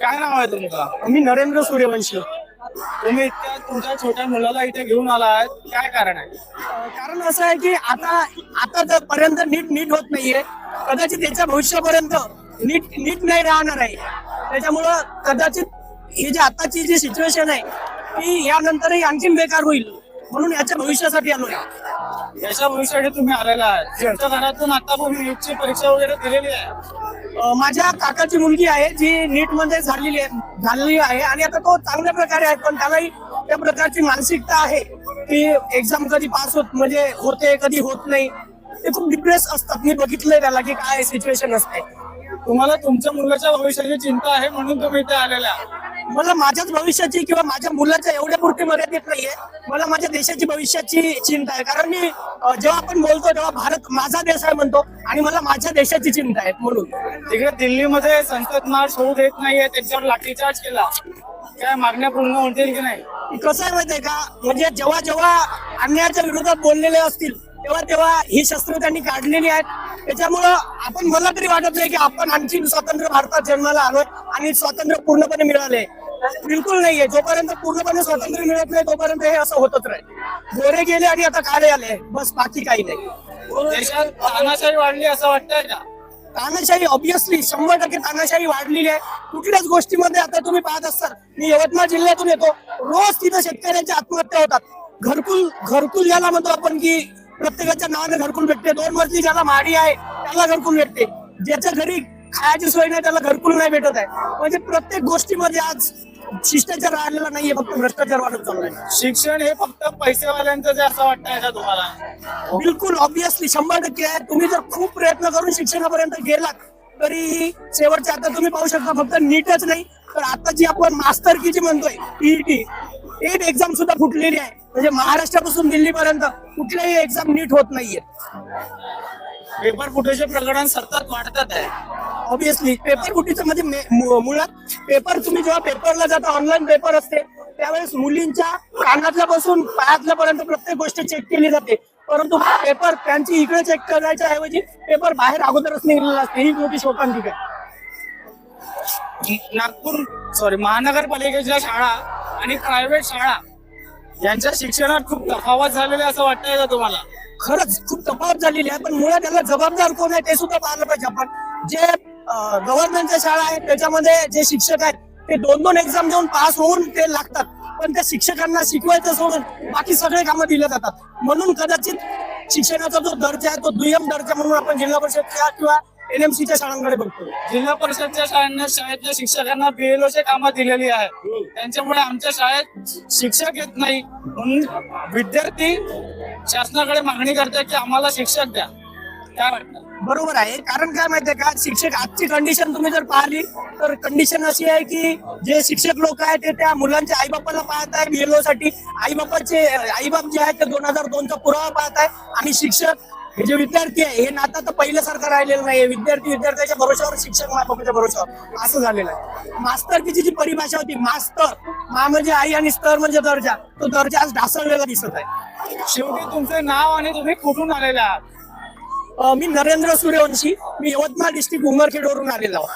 काय नाव आहे तुमचं? मी नरेंद्र सूर्यवंशी. तुम्ही इतक्या तुमच्या छोट्या मुलाला इथे घेऊन आलात, काय कारण आहे? कारण असं आहे की आता जर पर्यंत नीट होत नाहीये, कदाचित त्याच्या भविष्यापर्यंत नीट नाही राहणार आहे. त्याच्यामुळं कदाचित ही जी आताची जी सिच्युएशन आहे ती यानंतरही आणखीन बेकार होईल, म्हणून याच्या भविष्यासाठी आलो आहे. याच्या भविष्यासाठी तुम्ही आलेला आहे. तुमच्या घरातून आता तुम्ही नीटची परीक्षा वगैरे दिलेली आहे? माझ्या काकाची मुलगी आहे जी नीट मध्ये झालेली आहे आणि आता तो चांगल्या प्रकारे आहे, पण त्यालाही त्या प्रकारची मानसिकता आहे की एक्झाम कधी पास म्हणजे होते कधी होत नाही. ते खूप डिप्रेस असतात. मी बघितलंय त्याला की काय सिच्युएशन असते. तुम्हाला तुमच्या मुलाच्या भविष्याची चिंता आहे म्हणून तुम्ही इथे आलेला? मला माझ्याच भविष्याची किंवा माझ्या मुलाच्या एवढ्या पुरती मर्यादित नाहीये, मला माझ्या देशाची भविष्याची चिंता आहे. कारण मी जेव्हा आपण बोलतो तेव्हा भारत माझा देश आहे म्हणतो आणि मला माझ्या देशाची चिंता आहे. म्हणून तिकडे दिल्लीमध्ये संसद मार्च होऊ देत नाहीये, त्याच्यावर लाठीचार्ज केला. काय मागण्या पूर्ण होतील की नाही? कसं आहे माहितीये का, म्हणजे जेव्हा अन्यायाच्या विरोधात बोललेले असतील तेव्हा ही शस्त्र त्यांनी काढलेली आहेत. त्याच्यामुळं आपण मला तरी वाटत नाही की आपण आणखी स्वतंत्र भारतात जन्माला आलोय आणि स्वातंत्र्य पूर्णपणे मिळाले. बिलकुल नाहीये. जोपर्यंत पूर्णपणे स्वातंत्र्य मिळत नाही तोपर्यंत हे असं होतच राहील. गोरे गेले आणि आता काळे आले, बस, बाकी काही नाही. देशात तानाशाही वाढली असं वाटतंय का? तानाशाही ऑब्विसली 100% तानाशाही वाढलेली आहे. कुठल्याच गोष्टीमध्ये आता तुम्ही पाहत असाल, मी यवतमाळ जिल्ह्यातून येतो, रोज तिथं शेतकऱ्यांच्या आत्महत्या होतात. घरकुल ज्याला म्हणतो आपण की प्रत्येकाच्या नावाने घरकुल भेटते. 2 मजली ज्याला माडी आहे त्याला घरकुल भेटते. ज्याच्या घरी खायची सोय नाही त्याला घरकुल नाही भेटत आहे. म्हणजे प्रत्येक गोष्टीमध्ये आज शिष्टाचार राहिलेला नाहीये, फक्त भ्रष्टाचार वाढत चाललाय. शिक्षण हे फक्त पैसेवाल्यांचं जे असं वाटतंय का तुम्हाला? बिलकुल ऑब्विसली 100% आहे. तुम्ही जर खूप प्रयत्न करून शिक्षणापर्यंत गेलात तरी शेवटच्या आता तुम्ही पाहू शकता, फक्त नीटच नाही तर आता जी आपण मास्टर की जी म्हणतोय टीईटी, नीट एक्झाम सुद्धा फुटलेली आहे. म्हणजे महाराष्ट्रापासून दिल्लीपर्यंत कुठल्याही एक्झाम नीट होत नाहीये. पेपर फुटेचे प्रकरण सतत वाढतात आहे. ऑब्विसली पेपर फुटीचं म्हणजे मुळात पेपर, तुम्ही जेव्हा पेपरला जाता, ऑनलाईन पेपर असते त्यावेळेस मुलींच्या कानातल्या पासून पायातल्या पर्यंत प्रत्येक गोष्ट चेक केली जाते. परंतु पेपर त्यांची इकडे चेक करायच्या ऐवजी पेपर बाहेर अगोदरच निघलेला असते. ही मोठी शोकांतिका आहे. महानगरपालिकेच्या शाळा आणि प्रायव्हेट शाळा यांच्या शिक्षणात खूप तफावत झालेली असं वाटतंय का तुम्हाला? खरंच खूप तफावत झालेली आहे, पण मुळात त्याला जबाबदार कोण आहे ते सुद्धा पाहिलं पाहिजे आपण. जे गव्हर्नमेंटच्या शाळा आहेत त्याच्यामध्ये जे शिक्षक आहेत ते 2-2 एक्झाम देऊन पास होऊन ते लागतात, पण त्या शिक्षकांना शिकवायचं सोडून बाकी सगळे कामं दिले जातात. म्हणून कदाचित शिक्षणाचा जो दर्जा आहे तो दुय्यम दर्जा म्हणून आपण जिल्हा परिषदच्या किंवा एनएमसीच्या शाळांकडे बघतो. जिल्हा परिषदच्या शाळेतल्या शिक्षकांना बीएलओची कामं दिलेली आहे, त्यांच्यामुळे आमच्या शाळेत शिक्षक येत नाही. म्हणून विद्यार्थी शासनाकडे मागणी करतात की आम्हाला शिक्षक द्या. काय वाटतं? बरोबर आहे. कारण काय माहितीये का, शिक्षक आजची कंडिशन तुम्ही जर पाहिली तर कंडिशन अशी आहे की जे शिक्षक लोक आहेत ते त्या मुलांच्या आईबापाला पाहत आहे बीएलओ साठी. आईबाप जे आहेत ते 2002चा पुरावा पाहत आहे आणि शिक्षक हे जे विद्यार्थी आहे हे नातं तर पहिल्यासारखं राहिलेलं नाही. विद्यार्थ्याच्या भरोशावर, शिक्षक मायबापाच्या भरोशावर असं झालेलं आहे. मास्तरकीची जी परिभाषा होती, मास्तर मा म्हणजे आई आणि स्तर म्हणजे दर्जा, तो दर्जा आज ढासळलेला दिसत आहे. शेवटी तुमचे नाव आणि तुम्ही कुठून आलेले आहात? मी नरेंद्र सूर्यवंशी, मी यवतमाळ डिस्ट्रिक्ट उमरखेडवरून आलेलो आहोत.